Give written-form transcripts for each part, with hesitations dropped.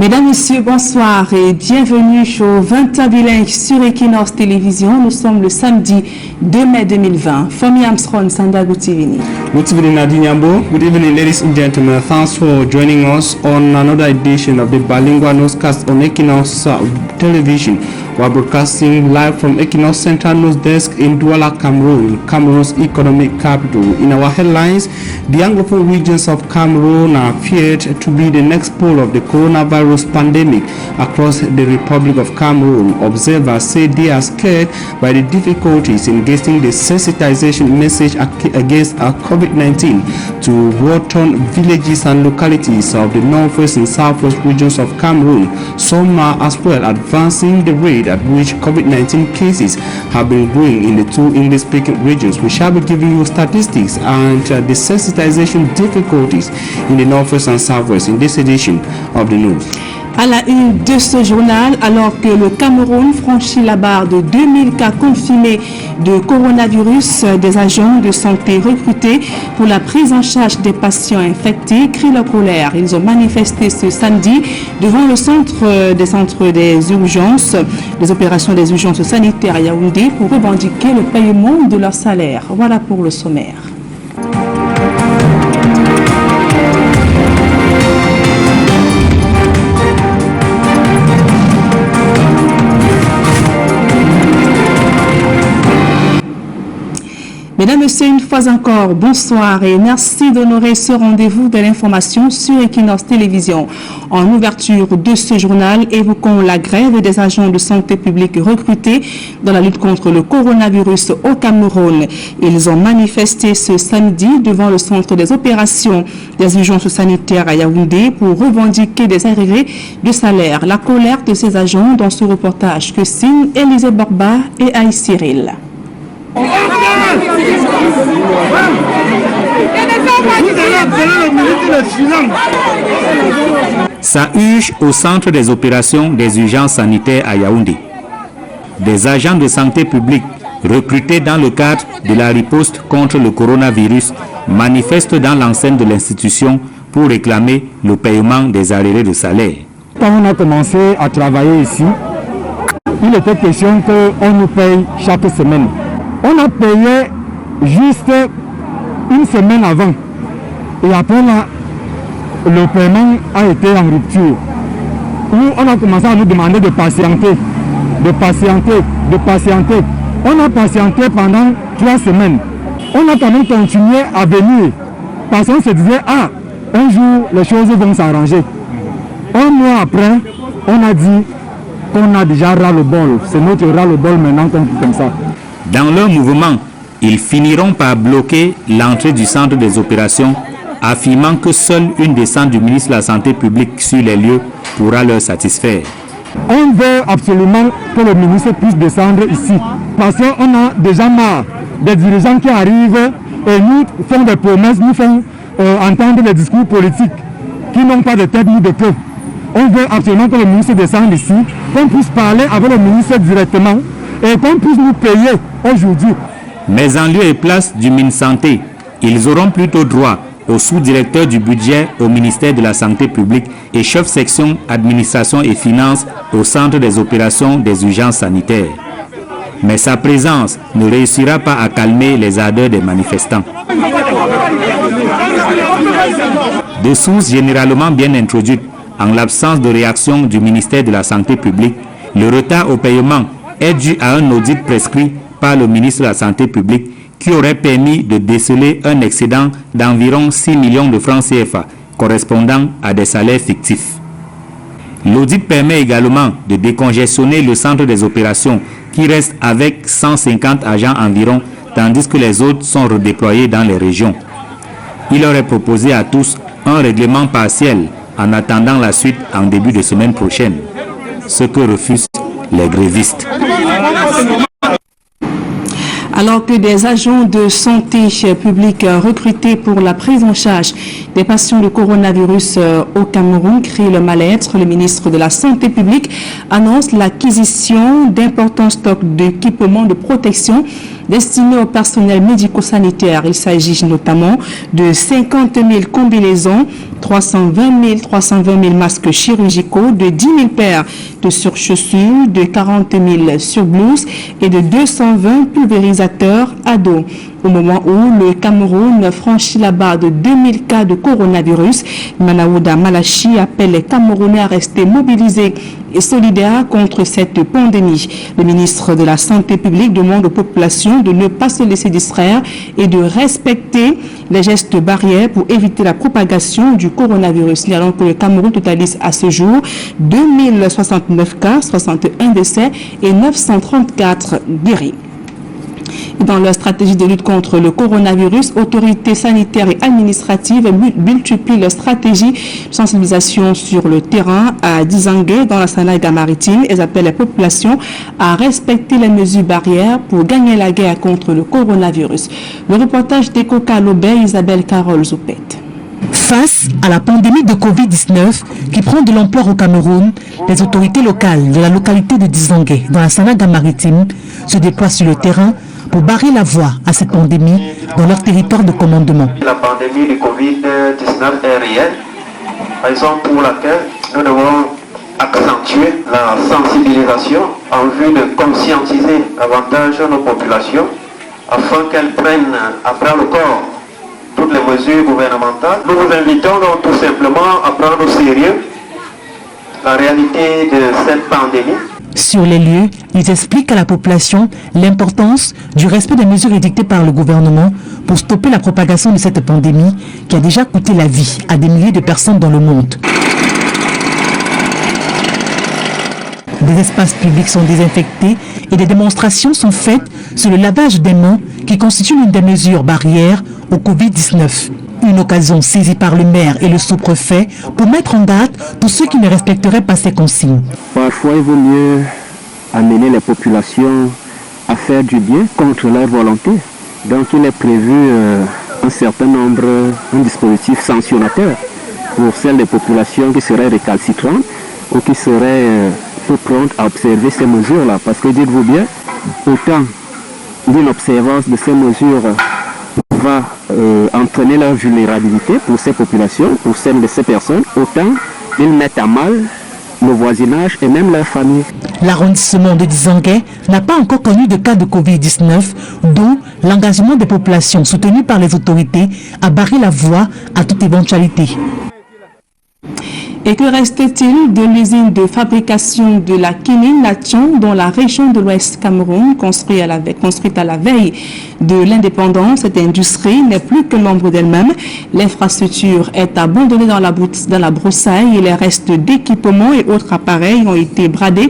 Mesdames, Messieurs, bonsoir et bienvenue au 20h Bilingue sur Equinoxe Télévision. Nous sommes le samedi 2 mai 2020. Fomi Armstrong, Sanda Goutivini. Good evening, Nadinyambo. Good evening, ladies and gentlemen. Thanks for joining us on another edition of the Bilingual newscast on Equinoxe Television. We're broadcasting live from Equinoxe Central News Desk in Douala, Cameroon, Cameroon's economic capital. In our headlines, the Anglophone regions of Cameroon are feared to be the next pole of the coronavirus pandemic across the Republic of Cameroon. Observers say they are scared by the difficulties in getting the sensitization message against COVID-19 to war-torn villages and localities of the northwest and southwest regions of Cameroon. Some are as well advancing the rate at which COVID-19 cases have been growing in the two English-speaking regions. We shall be giving you statistics and the sensitization difficulties in the northwest and southwest in this edition of the news. À la une de ce journal, alors que le Cameroun franchit la barre de 2000 cas confirmés de coronavirus, des agents de santé recrutés pour la prise en charge des patients infectés crient leur colère. Ils ont manifesté ce samedi devant le centre des urgences, des opérations des urgences sanitaires à Yaoundé pour revendiquer le paiement de leur salaire. Voilà pour le sommaire. Mesdames, Messieurs, une fois encore, bonsoir et merci d'honorer ce rendez-vous de l'information sur Equinoxe Télévision. En ouverture de ce journal, évoquons la grève des agents de santé publique recrutés dans la lutte contre le coronavirus au Cameroun. Ils ont manifesté ce samedi devant le centre des opérations des urgences sanitaires à Yaoundé pour revendiquer des arriérés de salaire. La colère de ces agents dans ce reportage que signent Élisée Barba et Aïe Cyril. Ça huge au centre des opérations des urgences sanitaires à Yaoundé. Des agents de santé publique recrutés dans le cadre de la riposte contre le coronavirus manifestent dans l'enceinte de l'institution pour réclamer le paiement des arriérés de salaire. Quand on a commencé à travailler ici, il était question qu'on nous paye chaque semaine. On a payé juste une semaine avant. Et après, le paiement a été en rupture. Où on a commencé à nous demander de patienter. On a patienté pendant 3 semaines. On a quand même continué à venir. Parce qu'on se disait, un jour, les choses vont s'arranger. Un mois après, on a dit qu'on a déjà ras-le-bol. C'est notre ras-le-bol maintenant qu'on fait comme ça. Dans leur mouvement, ils finiront par bloquer l'entrée du centre des opérations, affirmant que seule une descente du ministre de la Santé publique sur les lieux pourra leur satisfaire. On veut absolument que le ministre puisse descendre ici, parce qu'on a déjà marre des dirigeants qui arrivent et nous font des promesses, nous font entendre des discours politiques qui n'ont pas de tête ni de queue. On veut absolument que le ministre descende ici, qu'on puisse parler avec le ministre directement et qu'on puisse nous payer aujourd'hui. Mais en lieu et place du ministre Santé, ils auront plutôt droit au sous-directeur du budget au ministère de la Santé publique et chef section administration et finances au centre des opérations des urgences sanitaires. Mais sa présence ne réussira pas à calmer les ardeurs des manifestants. De sources généralement bien introduites, en l'absence de réaction du ministère de la Santé publique, le retard au paiement est dû à un audit prescrit par le ministre de la Santé publique qui aurait permis de déceler un excédent d'environ 6 millions de francs CFA correspondant à des salaires fictifs. L'audit permet également de décongestionner le centre des opérations qui reste avec 150 agents environ tandis que les autres sont redéployés dans les régions. Il aurait proposé à tous un règlement partiel en attendant la suite en début de semaine prochaine, ce que refusent les grévistes. Alors que des agents de santé publique recrutés pour la prise en charge des patients de coronavirus au Cameroun crient le mal-être, le ministre de la Santé publique annonce l'acquisition d'importants stocks d'équipements de protection destinés au personnel médico-sanitaire. Il s'agit notamment de 50 000 combinaisons 320 000 masques chirurgicaux, de 10 000 paires de surchaussures, de 40 000 surblouses et de 220 pulvérisateurs à dos. Au moment où le Cameroun franchit la barre de 2000 cas de coronavirus, Manaouda Malachi appelle les Camerounais à rester mobilisés et solidaires contre cette pandémie. Le ministre de la Santé publique demande aux populations de ne pas se laisser distraire et de respecter les gestes barrières pour éviter la propagation du coronavirus. Signalons que le Cameroun totalise à ce jour 2069 cas, 61 décès et 934 guéris. Dans leur stratégie de lutte contre le coronavirus, autorités sanitaires et administratives multiplient leur stratégie de sensibilisation sur le terrain à Dizangue, dans la Sanaga maritime. Elles appellent les populations à respecter les mesures barrières pour gagner la guerre contre le coronavirus. Le reportage d'Ecoca Lobé, Isabelle Carole Zoupet. Face à la pandémie de Covid-19 qui prend de l'ampleur au Cameroun, les autorités locales de la localité de Dizangue, dans la Sanaga maritime, se déploient sur le terrain pour barrer la voie à cette pandémie dans leur territoire de commandement. La pandémie du Covid-19 est réelle, raison pour laquelle nous devons accentuer la sensibilisation en vue de conscientiser davantage nos populations afin qu'elles prennent à bras le corps toutes les mesures gouvernementales. Nous vous invitons donc tout simplement à prendre au sérieux la réalité de cette pandémie. Sur les lieux, ils expliquent à la population l'importance du respect des mesures édictées par le gouvernement pour stopper la propagation de cette pandémie qui a déjà coûté la vie à des milliers de personnes dans le monde. Des espaces publics sont désinfectés et des démonstrations sont faites sur le lavage des mains qui constitue l'une des mesures barrières au Covid-19. Une occasion saisie par le maire et le sous-préfet pour mettre en garde tous ceux qui ne respecteraient pas ces consignes. Parfois, il vaut mieux amener les populations à faire du bien contre leur volonté. Donc, il est prévu un certain nombre, un dispositif sanctionnateur pour celles des populations qui seraient récalcitrantes ou qui seraient peu promptes à observer ces mesures-là. Parce que, dites-vous bien, autant d'une observance de ces mesures va entraîner leur vulnérabilité pour ces populations, pour celles de ces personnes, autant ils mettent à mal le voisinage et même leur famille. L'arrondissement de Dizangue n'a pas encore connu de cas de Covid-19, dont l'engagement des populations soutenu par les autorités a barré la voie à toute éventualité. Et que reste-t-il de l'usine de fabrication de la quinine Natchan dans la région de l'Ouest Cameroun, construite à la veille de l'indépendance? Cette industrie n'est plus que l'ombre d'elle-même. L'infrastructure est abandonnée dans la broussaille et les restes d'équipements et autres appareils ont été bradés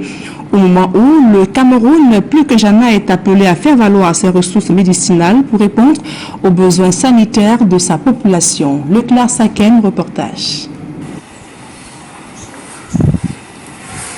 au moment où le Cameroun, plus que jamais, est appelé à faire valoir ses ressources médicinales pour répondre aux besoins sanitaires de sa population. Le Claire Saken, reportage.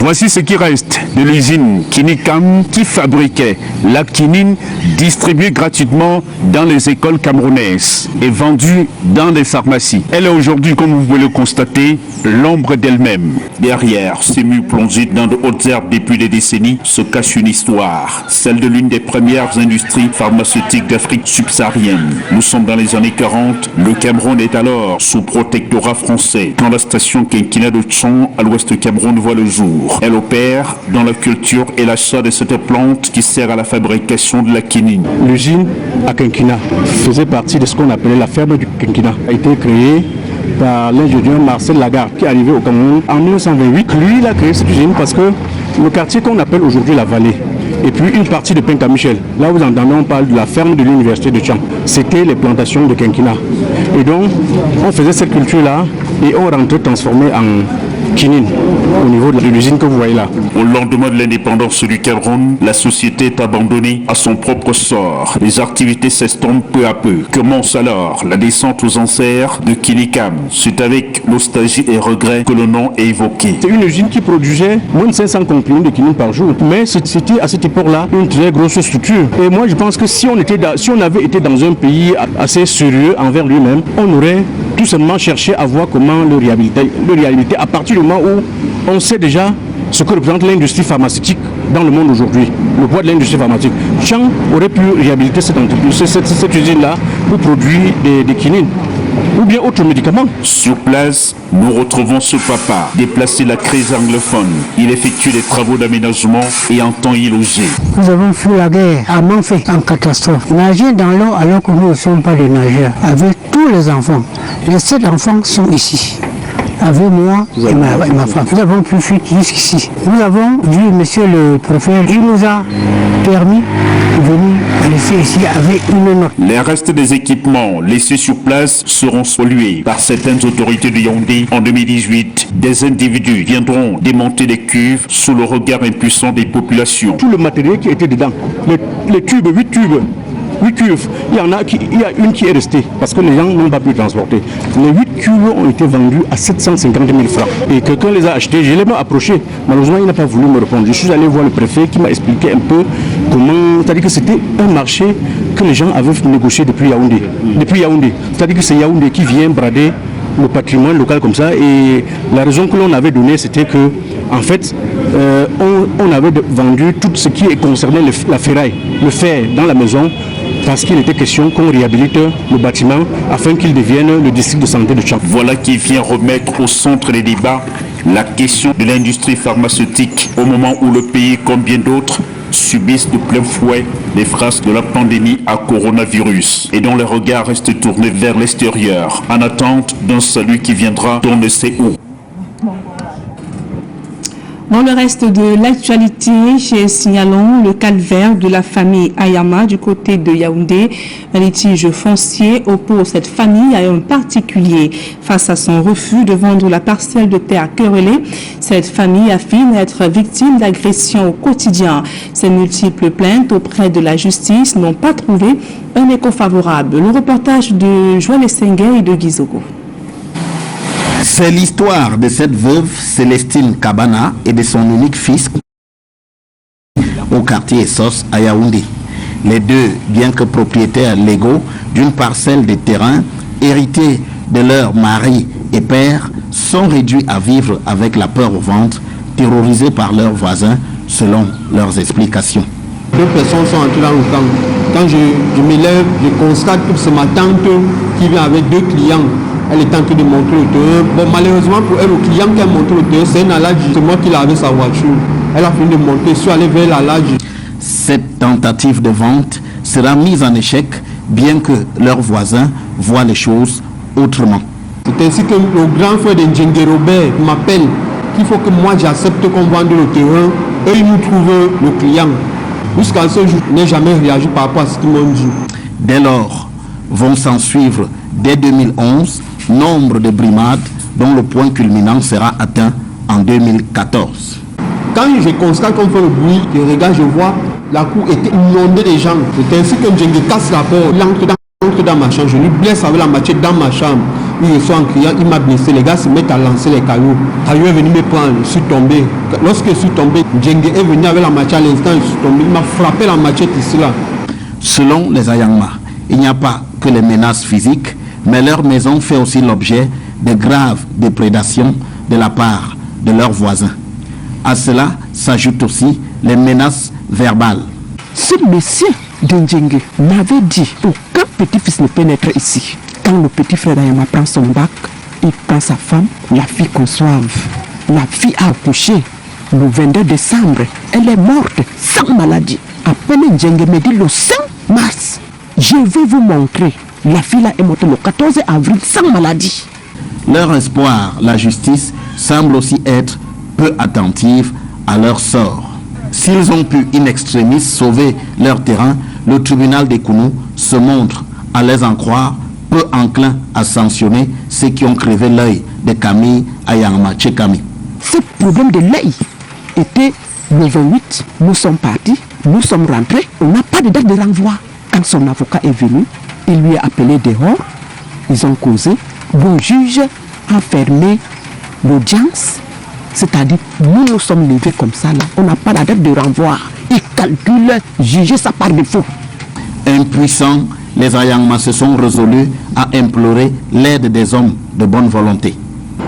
Voici ce qui reste de l'usine Kinikam qui fabriquait la quinine distribuée gratuitement dans les écoles camerounaises et vendue dans les pharmacies. Elle est aujourd'hui, comme vous pouvez le constater, l'ombre d'elle-même. Derrière ces murs plongés dans de hautes herbes depuis des décennies se cache une histoire, celle de l'une des premières industries pharmaceutiques d'Afrique subsaharienne. Nous sommes dans les années 40, le Cameroun est alors sous protectorat français, quand la station Kinkina de Tchon à l'ouest du Cameroun voit le jour. Elle opère dans la culture et l'achat de cette plante qui sert à la fabrication de la quinine. L'usine à Kinkina faisait partie de ce qu'on appelait la ferme du Kinkina. A été créée par l'ingénieur Marcel Lagarde qui est arrivé au Cameroun en 1928. Lui, il a créé cette usine parce que le quartier qu'on appelle aujourd'hui la vallée, et puis une partie de Penka-Michel, là vous entendez, on parle de la ferme de l'université de Tchang. C'était les plantations de Kinkina. Et donc, on faisait cette culture-là et on rentrait transformé en quinine au niveau de l'usine que vous voyez là. Au lendemain de l'indépendance du Cameroun, la société est abandonnée à son propre sort. Les activités s'estompent peu à peu. Commence alors la descente aux enserres de Kinikam. C'est avec nostalgie et regret que le nom est évoqué. C'est une usine qui produisait moins de 500 comprimés de quinine par jour. Mais c'était à cette époque-là une très grosse structure. Et moi je pense que si on avait été dans un pays assez sérieux envers lui-même, on aurait tout simplement cherché à voir comment le réhabiliter à partir du moment où on sait déjà ce que représente l'industrie pharmaceutique dans le monde aujourd'hui, le poids de l'industrie pharmaceutique. Chang aurait pu réhabiliter cette usine-là pour produire des quinines. ou bien autres médicaments. Sur place, nous retrouvons ce papa, déplacé la crise anglophone. Il effectue des travaux d'aménagement et entend y loger. Nous avons fui la guerre à Manfait en catastrophe. Nager dans l'eau alors que nous ne sommes pas des nageurs. Avec tous les enfants. Les 7 enfants sont ici. Avec moi et ma femme. Nous avons pu fuir jusqu'ici. Nous avons vu monsieur le préfet, il nous a permis de venir laisser ici avec une note. Les restes des équipements laissés sur place seront spoliés par certaines autorités de Yaoundé. En 2018, des individus viendront démonter les cuves sous le regard impuissant des populations. Tout le matériel qui était dedans, les tubes, 8 tubes. 8 cuves, il y a une qui est restée parce que les gens n'ont pas pu transporter. Les 8 cuves ont été vendus à 750 000 francs. Et quelqu'un les a achetés, je l'ai même approché. Malheureusement, il n'a pas voulu me répondre. Je suis allé voir le préfet qui m'a expliqué un peu comment. C'est-à-dire que c'était un marché que les gens avaient négocié depuis Yaoundé. C'est-à-dire que c'est Yaoundé qui vient brader le patrimoine local comme ça. Et la raison que l'on avait donnée, c'était que, en fait, on avait vendu tout ce qui concernait la ferraille, le fer dans la maison, parce qu'il était question qu'on réhabilite le bâtiment afin qu'il devienne le district de santé de Tchad. Voilà qui vient remettre au centre des débats la question de l'industrie pharmaceutique au moment où le pays, comme bien d'autres, subissent de plein fouet les frasques de la pandémie à coronavirus et dont les regards restent tournés vers l'extérieur en attente d'un salut qui viendra d'on ne sait où. Dans le reste de l'actualité, signalons le calvaire de la famille Ayama du côté de Yaoundé. Un litige foncier oppose cette famille à un particulier. Face à son refus de vendre la parcelle de terre querellée, cette famille affirme être victime d'agressions au quotidien. Ces multiples plaintes auprès de la justice n'ont pas trouvé un écho favorable. Le reportage de Joël Essengue et de Guizoko. C'est l'histoire de cette veuve Célestine Kabana et de son unique fils au quartier Essos à Yaoundé. Les deux, bien que propriétaires légaux d'une parcelle de terrain héritée de leur mari et père, sont réduits à vivre avec la peur au ventre, terrorisés par leurs voisins, selon leurs explications. 2 personnes sont entrées dans le camp. Quand je me lève, je constate que c'est ma tante qui vient avec 2 clients. Elle est en train de monter le terrain. Bon, malheureusement pour elle, le client qui a monté le terrain, c'est un allage. C'est moi qui l'avais sa voiture. Elle a fini de monter. Je suis allé vers l'allage. Cette tentative de vente sera mise en échec, bien que leurs voisins voient les choses autrement. C'est ainsi que le grand frère de Ndjengue Robert m'appelle qu'il faut que moi j'accepte qu'on vende le terrain. Eux, ils nous trouvent le client. Jusqu'à ce jour, je n'ai jamais réagi par rapport à ce qu'ils m'ont dit. Dès lors, vont s'en suivre dès 2011 nombre de brimades dont le point culminant sera atteint en 2014. Quand je constate qu'on fait le bruit, je regarde, je vois la cour était inondée de gens. C'est ainsi que Ndjengue casse la porte, il entre dans ma chambre, je lui blesse avec la machette dans ma chambre. Il reçoit en criant, il m'a blessé, les gars se mettent à lancer les cailloux. Caillou est venu me prendre, je suis tombé. Lorsque je suis tombé, Ndjengue est venu avec la machette à l'instant, je suis tombé, il m'a frappé la machette ici là. Selon les Ayangma, il n'y a pas que les menaces physiques, mais leur maison fait aussi l'objet de graves déprédations de la part de leurs voisins. À cela s'ajoutent aussi les menaces verbales. Ce monsieur de Ndjengue m'avait dit aucun petit-fils ne peut naître ici. Quand le petit frère d'Ayama prend son bac, il prend sa femme, la fille conçoive. La fille a accouché le 22 décembre. Elle est morte sans maladie. Après Ndjengue me dit le 5 mars, je vais vous montrer. La fille là est morte le 14 avril sans maladie. Leur espoir, la justice, semble aussi être peu attentive à leur sort. S'ils ont pu in extremis sauver leur terrain, le tribunal d'Equinoxe se montre, à les en croire, peu enclin à sanctionner ceux qui ont crevé l'œil de Camille Ayama Tchekami. Ce problème de l'œil était le 28, nous sommes partis, nous sommes rentrés, on n'a pas de date de renvoi. Quand son avocat est venu, il lui a appelé dehors, ils ont causé, le juge a fermé l'audience, c'est-à-dire nous nous sommes levés comme ça là, on n'a pas la date de renvoi, ils calculent, juger ça par défaut. Impuissants, les Ayangma se sont résolus à implorer l'aide des hommes de bonne volonté.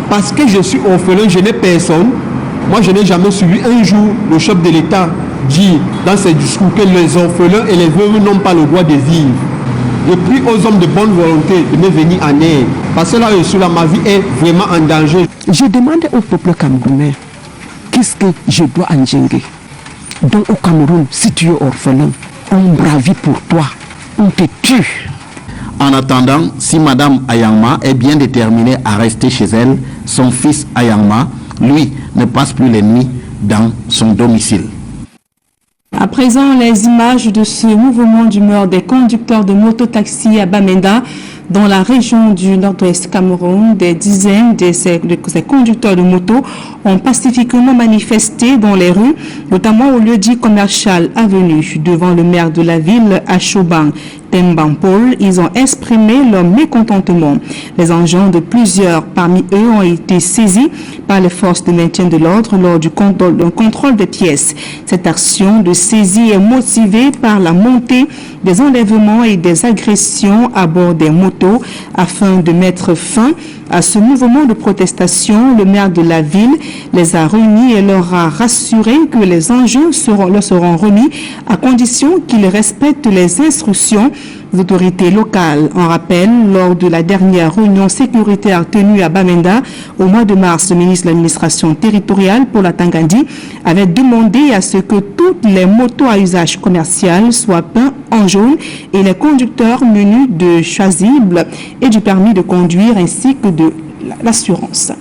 Parce que je suis orphelin, je n'ai personne. Moi, je n'ai jamais suivi un jour le chef de l'État dire dans ses discours que les orphelins et les veuves n'ont pas le droit de vivre. Je prie aux hommes de bonne volonté de me venir en aide. Parce que là, je suis là, ma vie est vraiment en danger. Je demande au peuple camerounais, qu'est-ce que je dois en Ndjenge? Donc au Cameroun, si tu es orphelin, on bravit pour toi, on te tue. En attendant, si Madame Ayangma est bien déterminée à rester chez elle, son fils Ayangma, lui, ne passe plus les nuits dans son domicile. À présent, les images de ce mouvement d'humeur des conducteurs de mototaxi à Bamenda, dans la région du nord-ouest Cameroun. Des dizaines de ces conducteurs de moto ont pacifiquement manifesté dans les rues, notamment au lieu dit commercial Avenue, devant le maire de la ville, Achoban Tembampol. Ils ont exprimé leur mécontentement. Les engins de plusieurs parmi eux ont été saisis par les forces de maintien de l'ordre lors du contrôle des pièces. Cette action de saisie est motivée par la montée des enlèvements et des agressions à bord des motos. Afin de mettre fin à ce mouvement de protestation, le maire de la ville les a réunis et leur a rassuré que les engins leur seront remis à condition qu'ils respectent les instructions des autorités locales. En rappel, lors de la dernière réunion sécuritaire tenue à Bamenda au mois de mars, le ministre de l'administration territoriale pour la Tangandi avait demandé à ce que toutes les motos à usage commercial soient peintes en jaune et les conducteurs munis de chasubles et du permis de conduire ainsi que de l'assurance.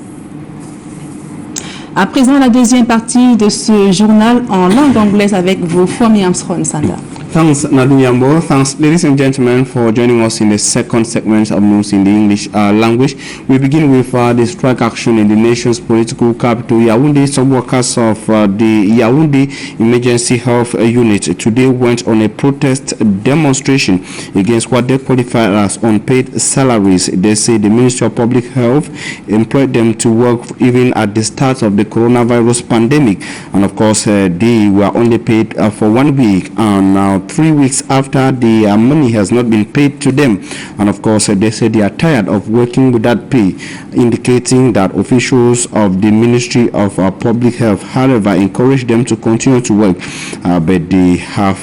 À présent, la deuxième partie de ce journal en langue anglaise avec vos Fomi Armstrong Sanda. Thanks, Nadunyambo. Thanks, ladies and gentlemen, for joining us in the second segment of news in the English language. We begin with the strike action in the nation's political capital, Yaoundé. Some workers of the Yaoundé Emergency Health Unit today went on a protest demonstration against what they qualified as unpaid salaries. They say the Ministry of Public Health employed them to work even at the start of the coronavirus pandemic. And of course, they were only paid for 1 week, and now 3 weeks after, the money has not been paid to them. And of course, they say they are tired of working without pay, indicating that officials of the Ministry of Public Health, however, encourage them to continue to work, but they have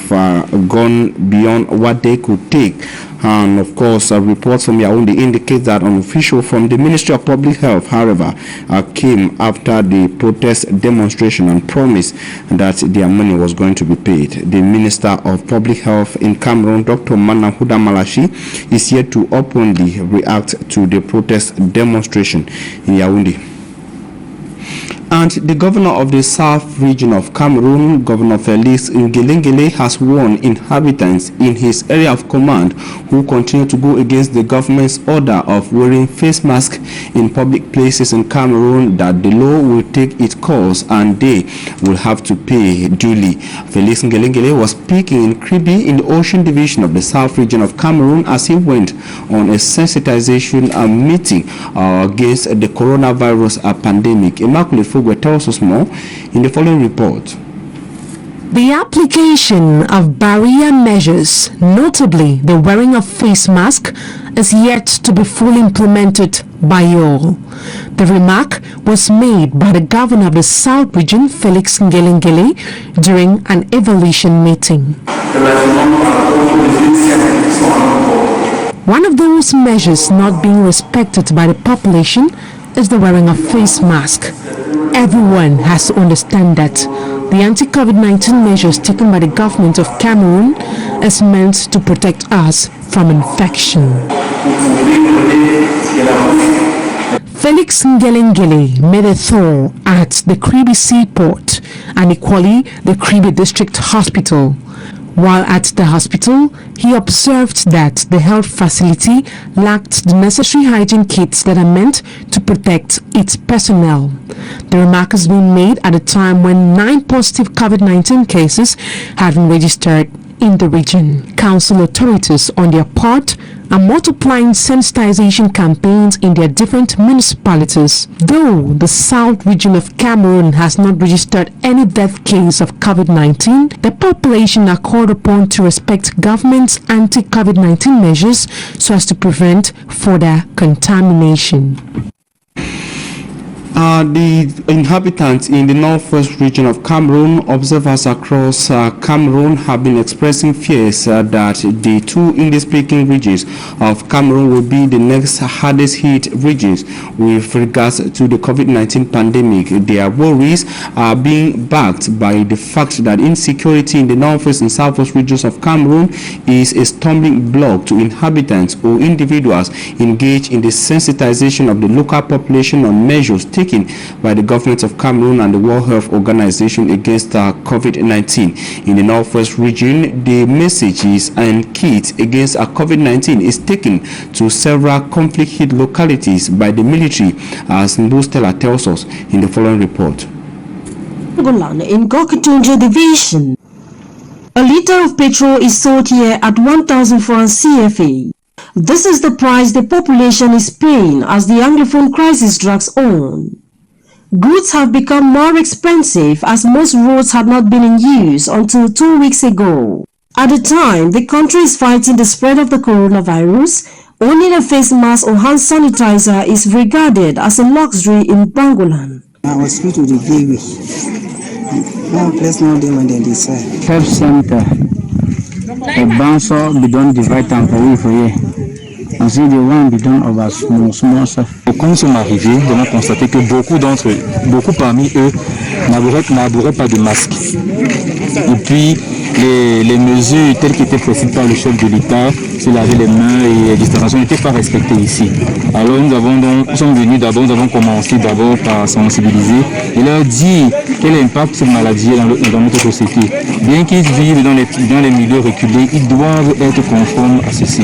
gone beyond what they could take. And of course, reports from Yaoundé indicate that an official from the Ministry of Public Health, however, came after the protest demonstration and promised that their money was going to be paid. The Minister of Public Health in Cameroon, Dr. Manahuda Malachi, is yet to openly react to the protest demonstration in Yaoundé. And the governor of the south region of Cameroon, Governor Felix Ngelengele, has warned inhabitants in his area of command who continue to go against the government's order of wearing face masks in public places in Cameroon that the law will take its course and they will have to pay duly. Felix Ngelengele was speaking in Crise in the Ocean Division of the south region of Cameroon as he went on a sensitization meeting against the coronavirus pandemic. Immaculate tells us more in the following report. The application of barrier measures, notably the wearing of face mask, is yet to be fully implemented by all. The remark was made by the governor of the South Region, Felix Ngelengele, during an evaluation meeting. One of those measures not being respected by the population is the wearing of face mask. Everyone has to understand that the anti-COVID-19 measures taken by the government of Cameroon is meant to protect us from infection. Felix Ngelengele made a tour at the Crise Seaport and equally the Crise District Hospital. While at the hospital, he observed that the health facility lacked the necessary hygiene kits that are meant to protect its personnel. The remark has been made at a time when 9 positive COVID-19 cases have been registered in the region. Council authorities, on their part, are multiplying sensitization campaigns in their different municipalities. Though the South region of Cameroon has not registered any death case of COVID-19, the population are called upon to respect government's anti-COVID-19 measures so as to prevent further contamination. The inhabitants in the northwest region of Cameroon, observers across Cameroon have been expressing fears that the two English-speaking regions of Cameroon will be the next hardest hit regions with regards to the COVID-19 pandemic. Their worries are being backed by the fact that insecurity in the northwest and southwest regions of Cameroon is a stumbling block to inhabitants or individuals engaged in the sensitization of the local population on measures taken by the government of Cameroon and the World Health Organization against COVID-19. In the northwest region, the messages and kit against COVID-19 is taken to several conflict-hit localities by the military, as Ndustela tells us in the following report. In Gokutunja division, a liter of petrol is sold here at 1,000 francs CFA. This is the price the population is paying as the Anglophone crisis drags on. Goods have become more expensive as most roads had not been in use until 2 weeks ago. At the time the country is fighting the spread of the coronavirus, owning a face mask or hand sanitizer is regarded as a luxury in Bangolan. I was free to the gateway. Now place now them and then decide. Health center. A bouncer be done divide temporary for you. Ensuite, the one be done over small. Quand nous sommes arrivés, nous avons constaté que beaucoup parmi eux n'arboraient pas de masque. Et puis, les mesures telles qu'étaient prescrites par le chef de l'État, se laver les mains et la distanciation n'étaient pas respectées ici. Alors nous sommes venus d'abord, nous avons commencé d'abord par sensibiliser et leur dire quel impact cette maladie a dans notre société. Bien qu'ils vivent dans les milieux reculés, ils doivent être conformes à ceci.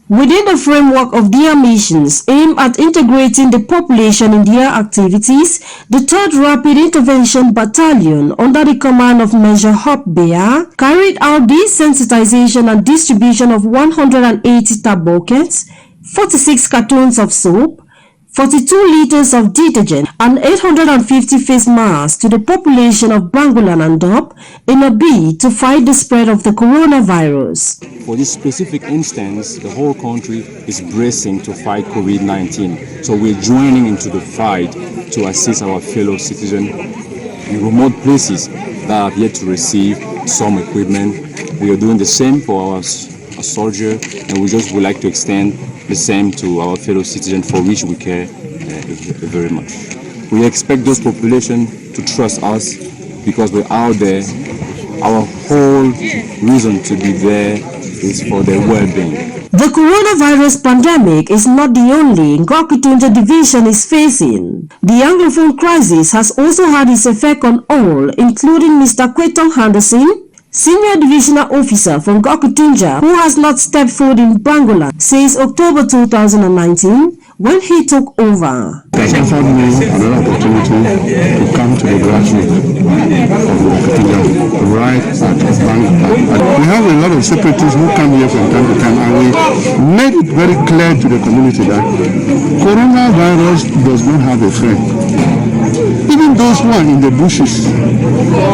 Within the framework of their missions aimed at integrating the population in their activities, the 3rd Rapid Intervention Battalion, under the command of Major Hop Bear, carried out desensitization and distribution of 180 tap buckets, 46 cartons of soap, 42 liters of detergent and 850 face masks to the population of Bangolan and Dop in a bid to fight the spread of the coronavirus. For this specific instance, the whole country is bracing to fight COVID-19. So we're joining into the fight to assist our fellow citizens in remote places that have yet to receive some equipment. We are doing the same for our soldiers, and we just would like to extend the same to our fellow citizens for which we care very much. We expect those population to trust us because we're out there. Our whole reason to be there is for their well-being. The coronavirus pandemic is not the only Ngokutunja division is facing. The Anglophone crisis has also had its effect on all, including Mr. Kwetong Henderson, Senior Divisional Officer from Ngokutunja, who has not stepped foot in Bangolan since October 2019 when he took over. It has offered me another opportunity to come to the grassroots of Ngokutunja, right at Bangolan. We have a lot of separatists who come here from time to time, and we made it very clear to the community that coronavirus does not have a friend. Even those who are in the bushes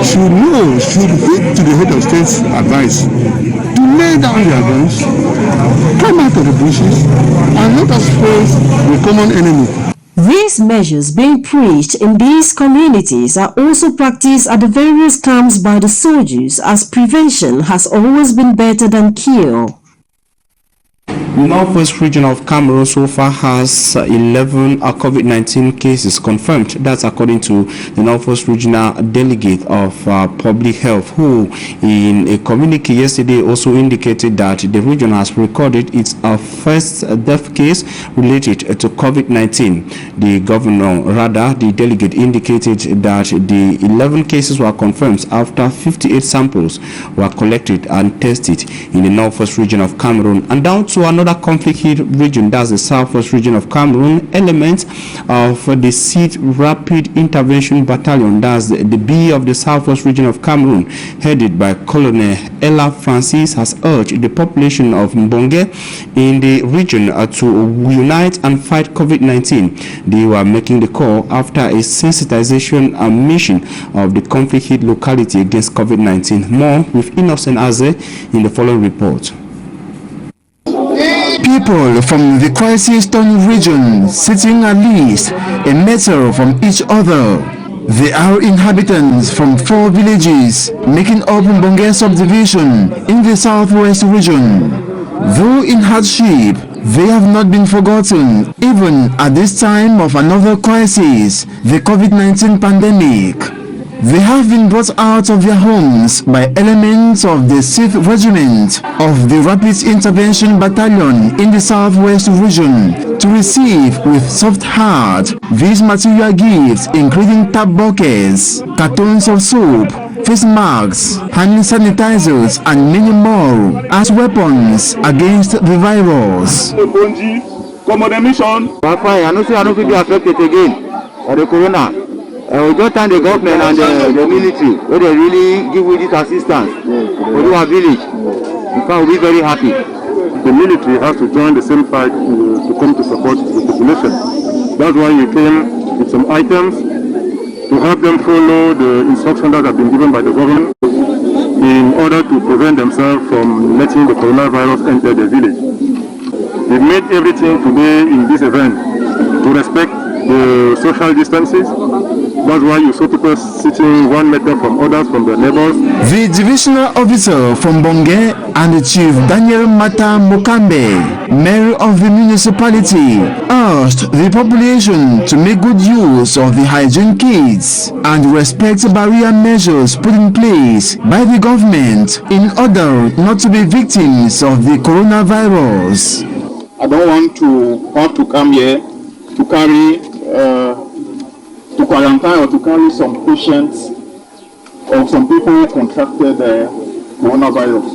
should heed to the head of state's advice to lay down their guns, come out of the bushes, and let us face the common enemy. These measures being preached in these communities are also practiced at the various camps by the soldiers, as prevention has always been better than cure. The northwest region of Cameroon so far has 11 COVID-19 cases confirmed. That's according to the northwest regional delegate of public health, who in a communique yesterday also indicated that the region has recorded its first death case related to COVID-19. The governor, rather the delegate, indicated that the 11 cases were confirmed after 58 samples were collected and tested in the northwest region of Cameroon. And down to another conflict-hit region, that's the southwest region of Cameroon, elements of the 6th Rapid Intervention Battalion, that's the B of the southwest region of Cameroon, headed by Colonel Ella Francis, has urged the population of Mbonge in the region to unite and fight COVID-19. They were making the call after a sensitization mission of the conflict-hit locality against COVID-19. More with Innocent Aze in the following report. people from the crisis-torn region sitting at least a meter from each other. They are inhabitants from 4 villages making up Mbonge subdivision in the southwest region. Though in hardship, they have not been forgotten even at this time of another crisis, the COVID-19 pandemic. They have been brought out of their homes by elements of the 6th Regiment of the Rapid Intervention Battalion in the Southwest region to receive with soft heart these material gifts, including tap buckets, cartons of soap, face masks, hand sanitizers, and many more as weapons against the virus. We don't thank the government and the military where they really give you this assistance for our village. In fact, we'll be very happy. The military has to join the same fight to come to support the population. That's why we came with some items to help them follow the instructions that have been given by the government in order to prevent themselves from letting the coronavirus enter the village. We've made everything today in this event to respect the social distances. That's why you saw people sitting 1 meter from others, from their neighbors. The divisional officer from Bonge and the Chief Daniel Mata Mokambe, mayor of the municipality, urged the population to make good use of the hygiene kits and respect barrier measures put in place by the government in order not to be victims of the coronavirus. I don't want to have to come here to carry to quarantine or to carry some patients or some people who contracted the coronavirus.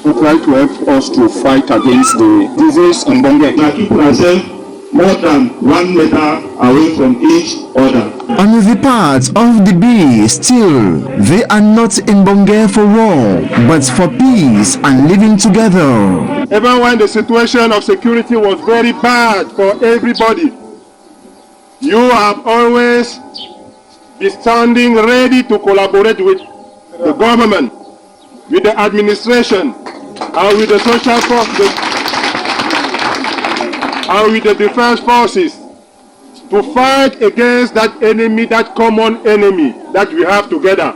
To try to help us to fight against the disease in Bonge. People ourselves more than 1 meter away from each other. On the part of the bees, still, they are not in Bonge for war, but for peace and living together. Even when the situation of security was very bad for everybody, you have always been standing ready to collaborate with the government, with the administration, and with the social forces, and with the defense forces to fight against that enemy, that common enemy that we have together.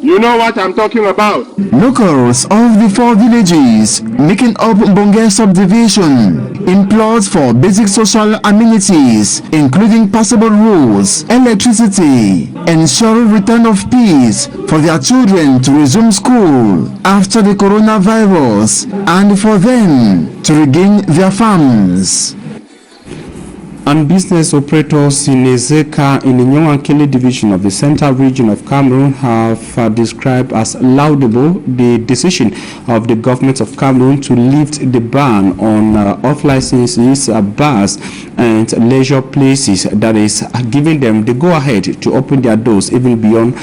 You know what I'm talking about. Locals of the 4 villages making up Bonge subdivision implored for basic social amenities, including passable roads, electricity, ensure return of peace for their children to resume school after the coronavirus and for them to regain their farms. And business operators in Ezeka in the Nyoankele division of the Central region of Cameroon have described as laudable the decision of the government of Cameroon to lift the ban on off-licenses, bars and leisure places, that is giving them the go-ahead to open their doors even beyond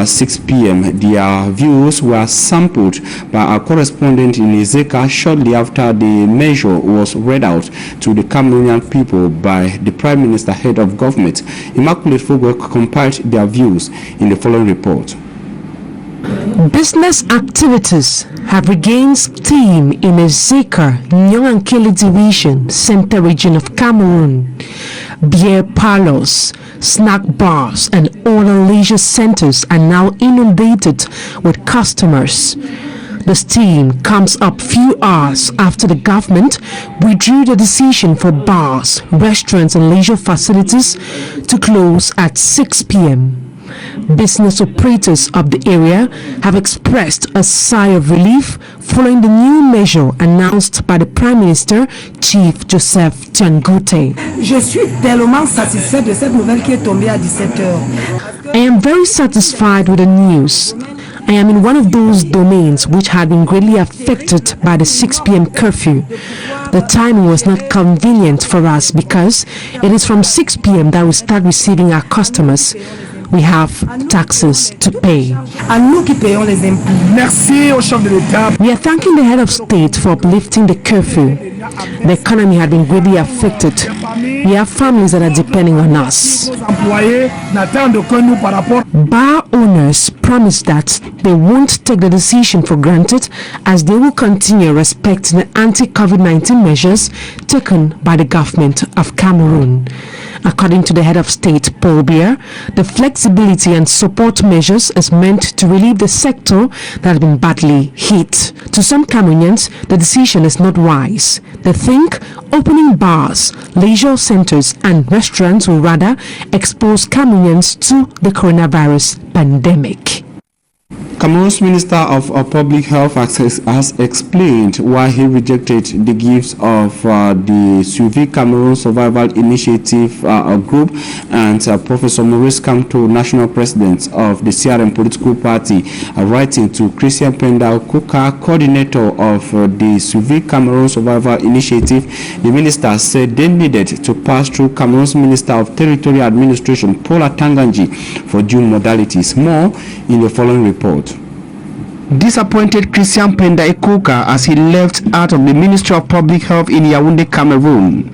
6 p.m. Their views were sampled by our correspondent in Ezeka shortly after the measure was read out to the Cameroonian people by the Prime Minister, head of government. Immaculate Fogok compiled their views in the following report. Business activities have regained steam in Ezeka, Nyoankele division, Central region of Cameroon. Beer parlors, snack bars and other leisure centers are now inundated with customers. The steam comes up few hours after the government withdrew the decision for bars, restaurants and leisure facilities to close at 6 p.m. Business operators of the area have expressed a sigh of relief following the new measure announced by the Prime Minister, Chief Joseph Tiangote. Je suis tellement satisfait de cette nouvelle qui est tombée à 17h. I am very satisfied with the news. I am in one of those domains which had been greatly affected by the 6 p.m. curfew. The timing was not convenient for us because it is from 6 p.m. that we start receiving our customers. We have taxes to pay. À nous qui payons les impôts. Merci au chef de l'État. We are thanking the head of state for uplifting the curfew. The economy had been greatly affected. We have families that are depending on us. Bar owners promise that they won't take the decision for granted as they will continue respecting the anti-COVID-19 measures taken by the government of Cameroon. According to the head of state, Paul Biya, the flexibility and support measures is meant to relieve the sector that has been badly hit. To some Cameroonians, the decision is not wise. They think opening bars, leisure centers and restaurants will rather expose Cameroonians to the coronavirus pandemic. Cameroon's Minister of Public Health has explained why he rejected the gifts of the Suivi Cameroon Survival Initiative group and Professor Maurice Kamto, National President of the CRM political party, writing to Christian Penda Kuka, coordinator of the Suivi Cameroon Survival Initiative. The minister said they needed to pass through Cameroon's Minister of Territorial Administration, Paula Tanganji, for due modalities. More in the following report. Disappointed Christian Penda Ekuka as he left out of the Ministry of Public Health in Yaoundé, Cameroon.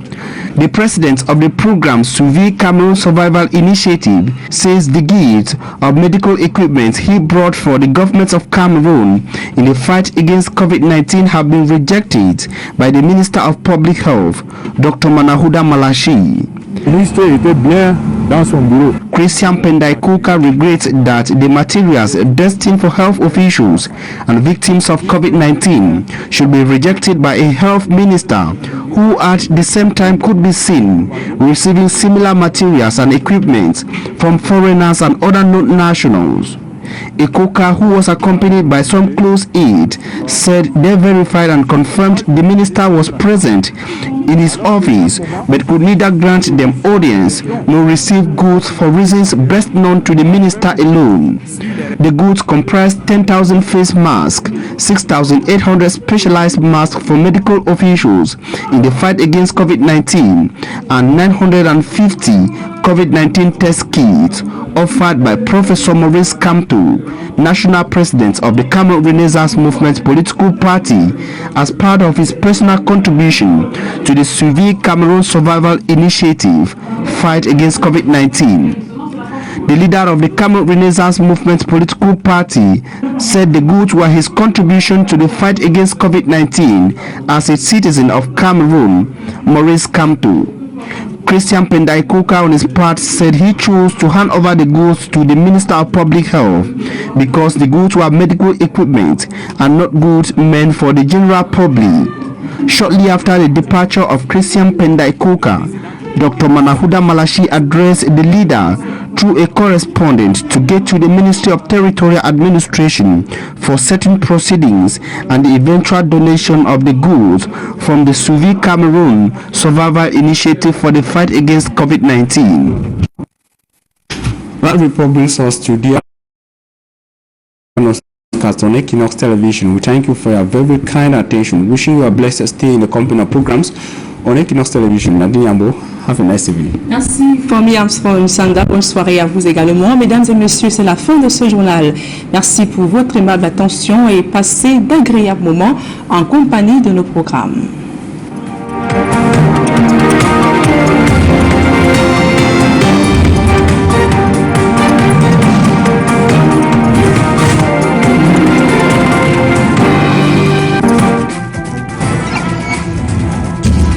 The president of the program Suivi Cameroon Survival Initiative says the gift of medical equipment he brought for the government of Cameroon in the fight against COVID-19 have been rejected by the Minister of Public Health, Dr. Manahuda Malachi. Christian Penda Ekuka regrets that the materials destined for health officials and victims of COVID-19 should be rejected by a health minister who at the same time could be seen receiving similar materials and equipment from foreigners and other non-nationals. Ekuka, who was accompanied by some close aide, said they verified and confirmed the minister was present in his office but could neither grant them audience nor receive goods for reasons best known to the minister alone. The goods comprised 10,000 face masks, 6,800 specialized masks for medical officials in the fight against COVID-19 and 950 COVID-19 test kits offered by Professor Maurice Kamto, National President of the Cameroon Renaissance Movement political party, as part of his personal contribution to the Suivi Cameroon Survival Initiative fight against COVID-19. The leader of the Cameroon Renaissance Movement political party said the goods were his contribution to the fight against COVID-19 as a citizen of Cameroon, Maurice Kamto. Christian Penda Ekuka on his part said he chose to hand over the goods to the Minister of Public Health because the goods were medical equipment and not goods meant for the general public. Shortly after the departure of Christian Penda Ekuka, Dr. Manahuda Malachi addressed the leader through a correspondent to get to the Ministry of Territorial Administration for certain proceedings and the eventual donation of the goods from the Suivi Cameroon Survival Initiative for the fight against COVID-19. That report brings us to the on Equinoxe television. We thank you for your very kind attention. Wishing you a blessed stay in the company of programs on Equinoxe television. Nadine Yambo, have a nice evening. Merci, Formie Armstrong Sanda. Bonne soirée à vous également. Mesdames et messieurs, c'est la fin de ce journal. Merci pour votre aimable attention et passez d'agréables moments en compagnie de nos programmes.